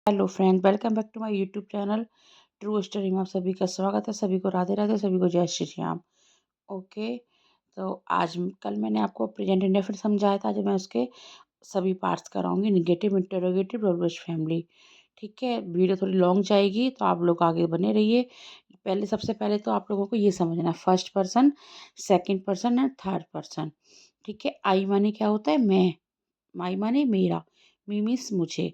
Hello friend, welcome back to my YouTube channel true story में आप सभी का स्वागत है। सभी को राधे राधे, सभी को जय श्री राम। ओके, तो आज कल मैंने आपको प्रेजेंट इंडेफिनिट समझाया था। आज मैं उसके सभी पार्ट्स कराऊंगी। Negative, interrogative, WH family. ठीक है, वीडियो थोड़ी लॉन्ग जाएगी तो आप लोग आगे बने रहिए। सबसे पहले तो आप लोगों को ये समझना है first person, second person and third person. ठीक है, आई माने क्या होता है? मैं। माई माने मेरा। मी मीन्स मुझे।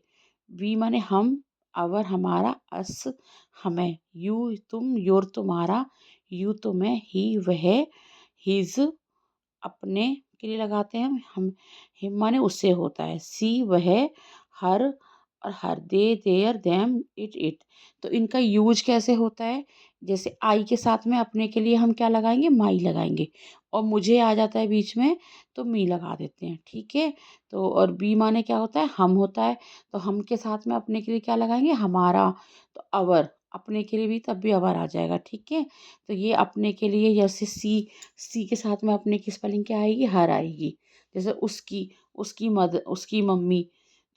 वी माने हम, अवर हमारा, अस हमें, यू तुम, योर तुम्हारा, यू तुम्हें, ही वह, हिज अपने के लिए लगाते हैं हम। हिम माने उससे होता है। सी वह, हर और हर, दे देयर, देम, इट। तो इनका यूज कैसे होता है? जैसे आई के साथ में अपने के लिए हम क्या लगाएंगे? माई लगाएंगे। और मुझे आ जाता है बीच में तो मी लगा देते हैं। ठीक है, तो और बी माने क्या होता है? हम होता है। तो हम के साथ में अपने के लिए क्या लगाएंगे? हमारा। तो अवर, अपने के लिए भी तब भी अवर आ जाएगा। ठीक है, तो ये अपने के लिए जैसे सी के साथ में अपने की स्पेलिंग क्या आएगी? हर आएगी। जैसे उसकी, उसकी मदर, उसकी मम्मी,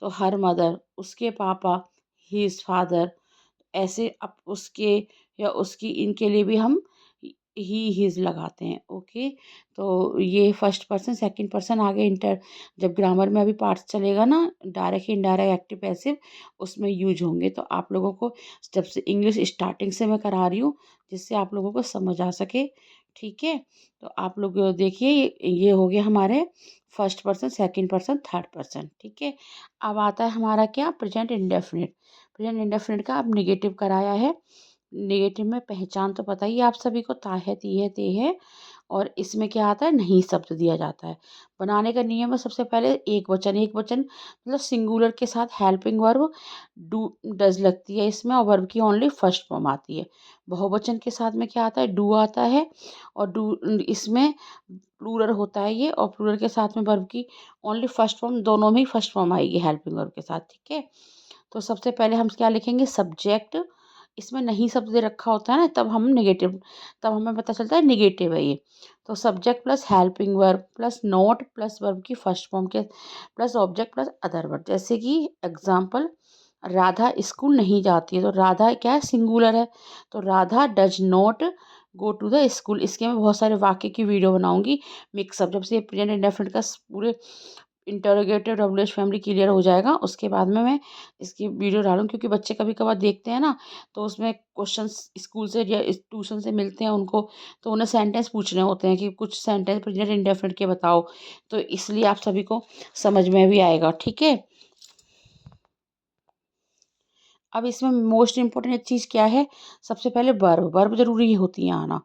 तो हर मदर, उसके पापा, हिज फादर। ऐसे अब उसके या उसकी, इनके लिए भी हम ही हिज लगाते हैं। ओके, तो ये फर्स्ट पर्सन, सेकंड पर्सन आगे इंटर, जब ग्रामर में अभी पार्ट्स चलेगा ना, डायरेक्ट, इनडायरेक्ट, एक्टिव, पैसिव, उसमें यूज होंगे। तो आप लोगों को जब से इंग्लिश स्टार्टिंग से मैं करा रही हूँ, जिससे आप लोगों को समझ आ सके। ठीक है, तो आप लोग देखिए, ये हो गया हमारे first person, second person, third person. ठीक है, अब आता है हमारा क्या? Present indefinite. प्रेजेंट इंडेफिनिट का अब निगेटिव कराया है। नेगेटिव में पहचान तो पता ही है आप सभी को, ता है, ती है, ते है। और इसमें क्या आता है? नहीं शब्द दिया जाता है। बनाने का नियम है, सबसे पहले एक वचन। एक वचन मतलब सिंगुलर के साथ हेल्पिंग वर्ब डू डज लगती है इसमें, और वर्ब की ओनली फर्स्ट फॉर्म आती है। बहुवचन के साथ में क्या आता है? डू आता है। और डू इसमें प्लूरल होता है ये, और प्लूरल के साथ में वर्ब की ओनली फर्स्ट फॉर्म, दोनों में ही फर्स्ट फॉर्म आएगी हेल्पिंग वर्ब के साथ। ठीक है, तो सबसे पहले हम क्या लिखेंगे? सब्जेक्ट। इसमें नहीं शब्द दे रखा होता है ना, तब हम निगेटिव, तब हमें पता चलता है निगेटिव है ये। तो subject plus helping verb plus not plus verb की फर्स्ट फॉर्म के plus object plus other verb. जैसे कि एग्जाम्पल, राधा स्कूल नहीं जाती है, तो राधा क्या है? सिंगुलर है। तो Radha does not go to the school. इसके मैं बहुत सारे वाक्य की वीडियो बनाऊंगी मिक्सअप, जब से प्रेजेंट इंडेफिनिट का पूरे इंटरोगेटिव डब्ल्यूएच फैमिली क्लियर हो जाएगा, उसके बाद में मैं इसकी वीडियो डालूँ। क्योंकि बच्चे कभी कभार देखते हैं ना, तो उसमें क्वेश्चंस स्कूल से या ट्यूशन से मिलते हैं उनको, तो उन्हें सेंटेंस पूछने होते हैं कि कुछ सेंटेंस प्रेजेंट इंडेफिनिट के बताओ। तो इसलिए आप सभी को समझ में भी आएगा। ठीक है, अब इसमें मोस्ट इम्पोर्टेंट एक चीज़ क्या है? सबसे पहले वर्ब। वर्ब जरूरी होती है आना।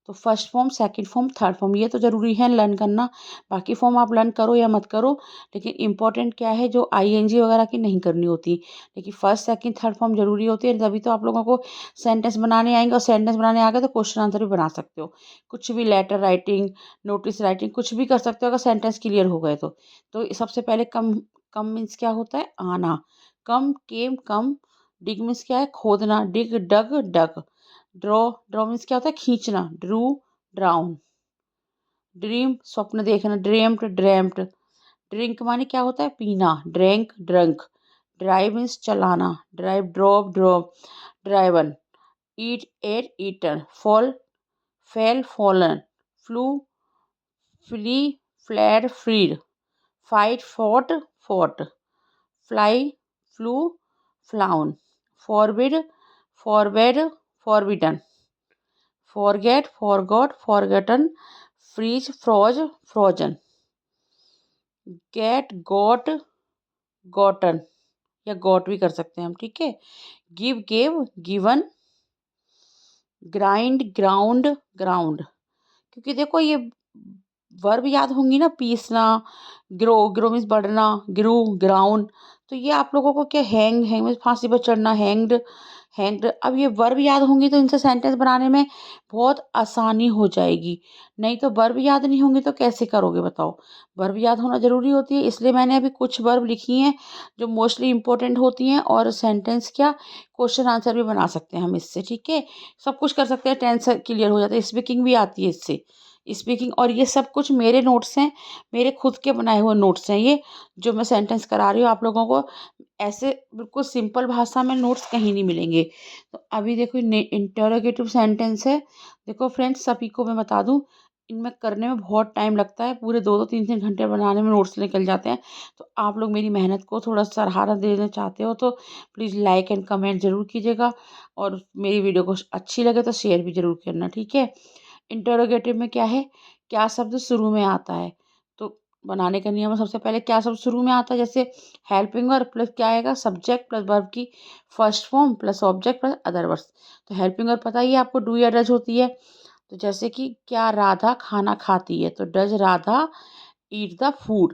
तो first form, second form, third form, ये तो ज़रूरी है लर्न करना। बाकी फॉर्म आप लर्न करो या मत करो, लेकिन इंपॉर्टेंट क्या है? जो आईएनजी वगैरह की नहीं करनी होती, लेकिन फर्स्ट, सेकंड, थर्ड फॉर्म जरूरी होती है। तभी तो आप लोगों को सेंटेंस बनाने आएंगे, और सेंटेंस बनाने आ गए तो क्वेश्चन आंसर भी बना सकते हो। कुछ भी, लेटर राइटिंग, नोटिस राइटिंग, कुछ भी कर सकते हो अगर सेंटेंस क्लियर हो गए तो सबसे पहले कम, कम मीन्स क्या होता है? आना। कम, केम, कम। डिग मीन्स क्या है? खोदना। डिग, डग, डग। ड्रॉ, ड्रॉ मीन्स क्या होता है? खींचना। Drew, drown. ड्रीम, स्वप्न देखना। Dreamed, dreamed. ड्रिंक माने क्या होता है? पीना। Drank, drunk. ड्राइव मीन्स चलाना। Drive, drove, drove. Driven. Eat, ate, eaten. Fall, fell, fallen. Flee, flee, fled, fled. Fight, fought, fought. Fly, flew, flown. Forbid, forbade, forbidden. Forget, forgot, forgotten. Freeze, froze, frozen. Get, got, gotten, या got भी कर सकते हैं हम। ठीक है, give, gave, given. Grind, ground, ground. क्योंकि देखो ये वर्ब याद होंगी ना, पीसना। ग्रो, ग्रो मीन्स बढ़ना। ग्रू, ग्राउंड। तो ये आप लोगों को क्या? हैंग, हैंग मीन्स फांसी पर चढ़ना। Hanged, hanged. अब ये वर्ब याद होंगी तो इनसे सेंटेंस बनाने में बहुत आसानी हो जाएगी। नहीं तो वर्ब याद नहीं होंगी तो कैसे करोगे बताओ? वर्ब याद होना जरूरी होती है, इसलिए मैंने अभी कुछ वर्ब लिखी हैं जो मोस्टली इंपॉर्टेंट होती हैं, और सेंटेंस क्या, क्वेश्चन आंसर भी बना सकते हैं हम इससे। ठीक है, सब कुछ कर सकते हैं, टेंस क्लियर हो जाता है, स्पीकिंग भी आती है इससे। स्पीकिंग, और ये सब कुछ मेरे नोट्स हैं, मेरे खुद के बनाए हुए नोट्स हैं ये, जो मैं सेंटेंस करा रही हूँ आप लोगों को। ऐसे बिल्कुल सिंपल भाषा में नोट्स कहीं नहीं मिलेंगे। तो अभी देखो इंटरोगेटिव सेंटेंस है। देखो फ्रेंड्स, सभी को मैं बता दूं, इनमें करने में बहुत टाइम लगता है, पूरे 2-2 3-3 घंटे बनाने में नोट्स निकल जाते हैं। तो आप लोग मेरी मेहनत को थोड़ा सराहना देना चाहते हो तो प्लीज़ लाइक एंड कमेंट ज़रूर कीजिएगा, और मेरी वीडियो को अच्छी लगे तो शेयर भी ज़रूर करना, ठीक है। इंटरोगेटिव में क्या है, क्या शब्द शुरू में आता है। तो बनाने का नियम है, सबसे पहले क्या शब्द शुरू में आता है, जैसे हेल्पिंग वर्ब प्लस क्या आएगा, सब्जेक्ट प्लस वर्ब की first form plus object plus other verbs. तो हेल्पिंग वर्ब पता ही है आपको, डू या डज होती है। तो जैसे कि क्या राधा खाना खाती है, तो does Radha eat the food.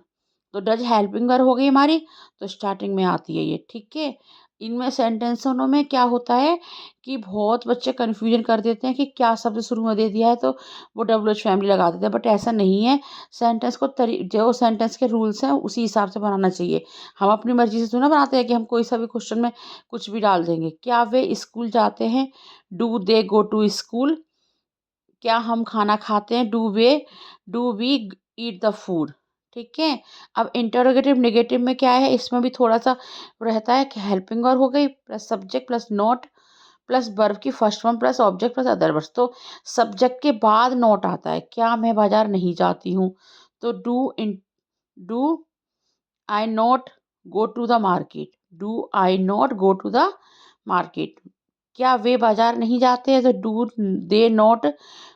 तो डज हेल्पिंग वर्ब हो गई हमारी, तो स्टार्टिंग में आती है ये, ठीक है। इनमें सेंटेंसों में क्या होता है कि बहुत बच्चे कन्फ्यूजन कर देते हैं कि क्या शब्द शुरू में दे दिया है तो वो डब्ल्यू एच फैमिली लगा देते हैं, बट ऐसा नहीं है। सेंटेंस को जो सेंटेंस के रूल्स हैं उसी हिसाब से बनाना चाहिए। हम अपनी मर्जी से तो ना बनाते हैं कि हम कोई सा भी क्वेश्चन में कुछ भी डाल देंगे। क्या वे स्कूल जाते हैं, do they go to school. क्या हम खाना खाते हैं, do we eat the food, ठीक है। अब इंटरोगेटिव नेगेटिव में क्या है, इसमें भी थोड़ा सा रहता है कि हेल्पिंग वर्ब हो गई plus subject plus not plus verb की first form plus object plus other verbs. तो सब्जेक्ट के बाद नोट आता है, क्या मैं बाजार नहीं जाती हूँ, तो do I not go to the market, do I not go to the market. क्या वे बाजार नहीं जाते हैं, तो do they not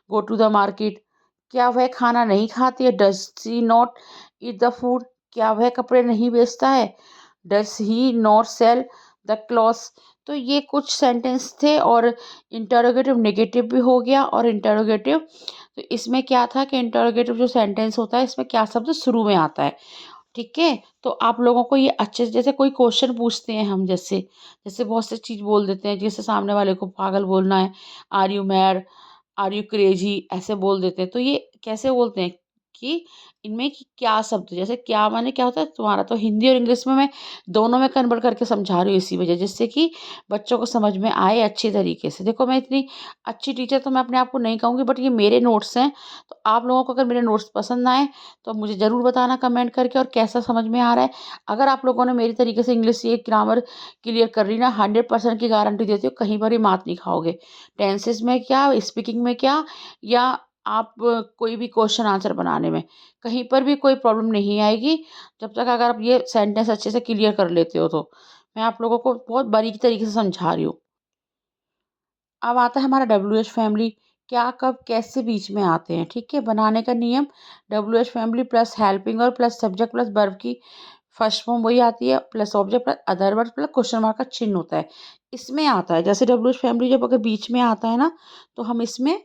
go to the market. क्या वह खाना नहीं खाती है, does she not eat the food. क्या वह कपड़े नहीं बेचता है, does he not sell the clothes. तो ये कुछ सेंटेंस थे, और इंटरोगेटिव नेगेटिव भी हो गया और इंटरोगेटिव। तो इसमें क्या था कि इंटरोगेटिव जो सेंटेंस होता है इसमें क्या शब्द शुरू में आता है, ठीक है। तो आप लोगों को ये अच्छे से, जैसे कोई क्वेश्चन पूछते हैं हम, जैसे जैसे बहुत सी चीज़ बोल देते हैं, जैसे सामने वाले को पागल बोलना है, are you mad, are you crazy, ऐसे बोल देते हैं। तो ये कैसे बोलते हैं कि इनमें कि क्या शब्द, जैसे क्या माने क्या होता है तुम्हारा, तो हिंदी और इंग्लिश में मैं दोनों में कन्वर्ट करके समझा रही हूँ इसी वजह, जिससे कि बच्चों को समझ में आए अच्छी तरीके से। देखो मैं इतनी अच्छी टीचर तो मैं अपने आप को नहीं कहूँगी, बट ये मेरे नोट्स हैं। तो आप लोगों को अगर मेरे नोट्स पसंद आए तो मुझे ज़रूर बताना कमेंट करके, और कैसा समझ में आ रहा है। अगर आप लोगों ने मेरी तरीके से इंग्लिश ये ग्रामर क्लियर कर रही ना, 100% की गारंटी देती हूँ, कहीं पर ही मात नहीं खाओगे। टेंसेस में क्या, स्पीकिंग में क्या, या आप कोई भी क्वेश्चन आंसर बनाने में, कहीं पर भी कोई प्रॉब्लम नहीं आएगी, जब तक अगर आप ये सेंटेंस अच्छे से क्लियर कर लेते हो तो। मैं आप लोगों को बहुत बारीकी तरीके से समझा रही हूँ। अब आता है हमारा डब्ल्यू एच फैमिली, क्या कब कैसे बीच में आते हैं, ठीक है। बनाने का नियम, W H family plus helping और प्लस सब्जेक्ट प्लस वर्ब की फर्स्ट फॉर्म वही आती है, plus object plus other verb plus question mark का चिन्ह होता है। इसमें आता है जैसे डब्ल्यू एच फैमिली जब अगर बीच में आता है ना, तो हम इसमें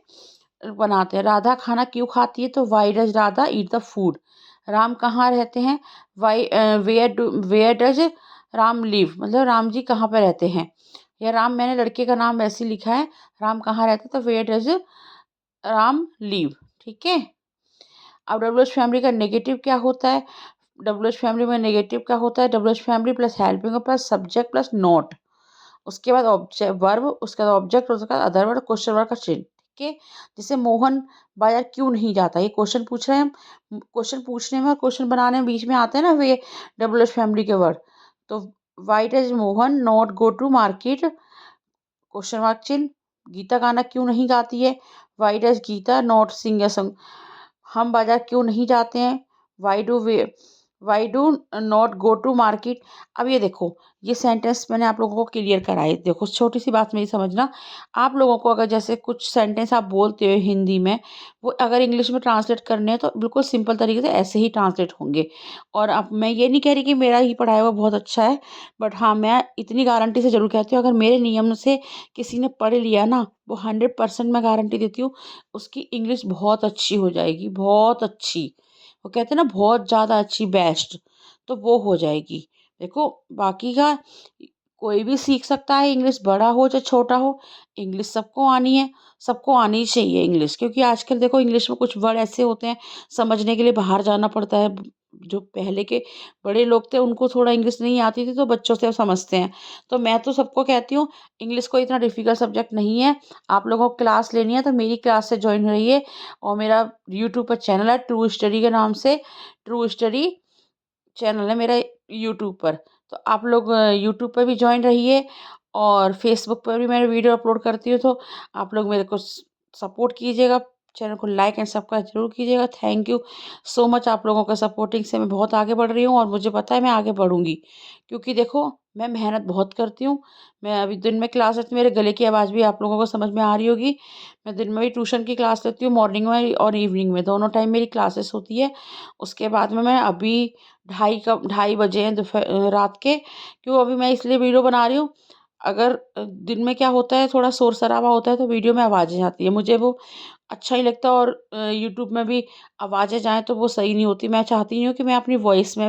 बनाते हैं, राधा खाना क्यों खाती है, तो why does Radha eat the food. Ram कहाँ रहते हैं, why where does Ram live, मतलब राम जी कहाँ पे रहते हैं। या राम, मैंने लड़के का नाम वैसे ही लिखा है, राम कहाँ रहते हैं, तो वेयर डज राम लिव, ठीक है। अब डब्ल्यू एच फैमिली का नेगेटिव क्या होता है, डब्ल्यू एच फैमिली में नेगेटिव क्या होता है, W H family plus helping plus subject plus note, उसके बाद ऑब्जेक्ट वर्ब, उसके बाद ऑब्जेक्ट, उसके बाद अदर वर्ड, क्वेश्चन वर्ड का चिन्ह, ठीक है। जैसे मोहन बाजार क्यों नहीं जाता, ये क्वेश्चन पूछ रहे हैं हम, क्वेश्चन पूछने में और क्वेश्चन बनाने में बीच में आते हैं ना वे डब्ल्यू एच फैमिली के वर्ड। तो why does Mohan not go to market, question mark चिन्ह। गीता गाना क्यों नहीं गाती है, why does Geeta not sing a song. हम बाजार क्यों नहीं जाते हैं, why do we why do not go to market. अब ये देखो, ये सेंटेंस मैंने आप लोगों को क्लियर कराए। देखो छोटी सी बात मेरी समझना, आप लोगों को अगर जैसे कुछ सेंटेंस आप बोलते हो हिंदी में, वो अगर इंग्लिश में ट्रांसलेट करने हैं तो बिल्कुल सिंपल तरीके से ऐसे ही ट्रांसलेट होंगे। और अब मैं ये नहीं कह रही कि मेरा ही पढ़ाया हुआ बहुत अच्छा है, बट हाँ मैं इतनी गारंटी से ज़रूर कहती हूँ, अगर मेरे नियम से किसी ने पढ़ लिया ना, वो 100% मैं गारंटी देती हूँ उसकी इंग्लिश बहुत अच्छी हो जाएगी, बहुत अच्छी। वो कहते हैं ना बहुत ज़्यादा अच्छी, बेस्ट, तो वो हो जाएगी। देखो बाकी का कोई भी सीख सकता है इंग्लिश, बड़ा हो चाहे छोटा हो, इंग्लिश सबको आनी है, सबको आनी चाहिए इंग्लिश। क्योंकि आजकल देखो इंग्लिश में कुछ वर्ड ऐसे होते हैं समझने के लिए बाहर जाना पड़ता है, जो पहले के बड़े लोग थे उनको थोड़ा इंग्लिश नहीं आती थी तो बच्चों से अब समझते हैं। तो मैं तो सबको कहती हूँ इंग्लिश कोई इतना डिफ़िकल्ट सब्जेक्ट नहीं है। आप लोगों को क्लास लेनी है तो मेरी क्लास से जॉइन रहिए और मेरा यूट्यूब पर चैनल है ट्रू स्टडी के नाम से, ट्रू स्टडी चैनल है मेरा यूट्यूब पर। तो आप लोग यूट्यूब पर भी जॉइन रहिए और फ़ेसबुक पर भी मैं वीडियो अपलोड करती हूँ, तो आप लोग मेरे को सपोर्ट कीजिएगा। चैनल को लाइक एंड सब्सक्राइब ज़रूर कीजिएगा। थैंक यू सो मच, आप लोगों का सपोर्टिंग से मैं बहुत आगे बढ़ रही हूँ और मुझे पता है मैं आगे बढ़ूँगी। क्योंकि देखो मैं मेहनत बहुत करती हूँ। मैं अभी दिन में क्लास लेती हूँ, मेरे गले की आवाज़ भी आप लोगों को समझ में आ रही होगी। मैं दिन में भी ट्यूशन की क्लास लेती हूँ, मॉर्निंग में और इवनिंग में, दोनों टाइम मेरी क्लासेस होती है। उसके बाद में मैं अभी 2:30 बजे हैं रात के। क्यों अभी मैं इसलिए वीडियो बना रही हूँ, अगर दिन में क्या होता है थोड़ा शोर-शराबा होता है तो वीडियो में आवाज़ें आती हैं, मुझे वो अच्छा नहीं लगता और यूट्यूब में भी आवाज़ें जाएँ तो वो सही नहीं होती। मैं चाहती नहीं हूँ कि मैं अपनी वॉइस में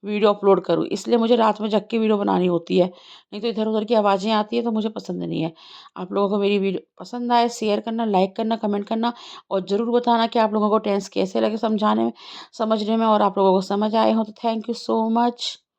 वीडियो अपलोड करूँ, इसलिए मुझे रात में जग के वीडियो बनानी होती है। नहीं तो इधर-उधर की आवाज़ें आती हैं तो मुझे पसंद नहीं है। आप लोगों को मेरी वीडियो पसंद आए, शेयर करना, लाइक करना, कमेंट करना और ज़रूर बताना कि आप लोगों को टेंस कैसे लगे समझाने में, समझने में और आप लोगों को समझ आए हों तो थैंक यू सो मच।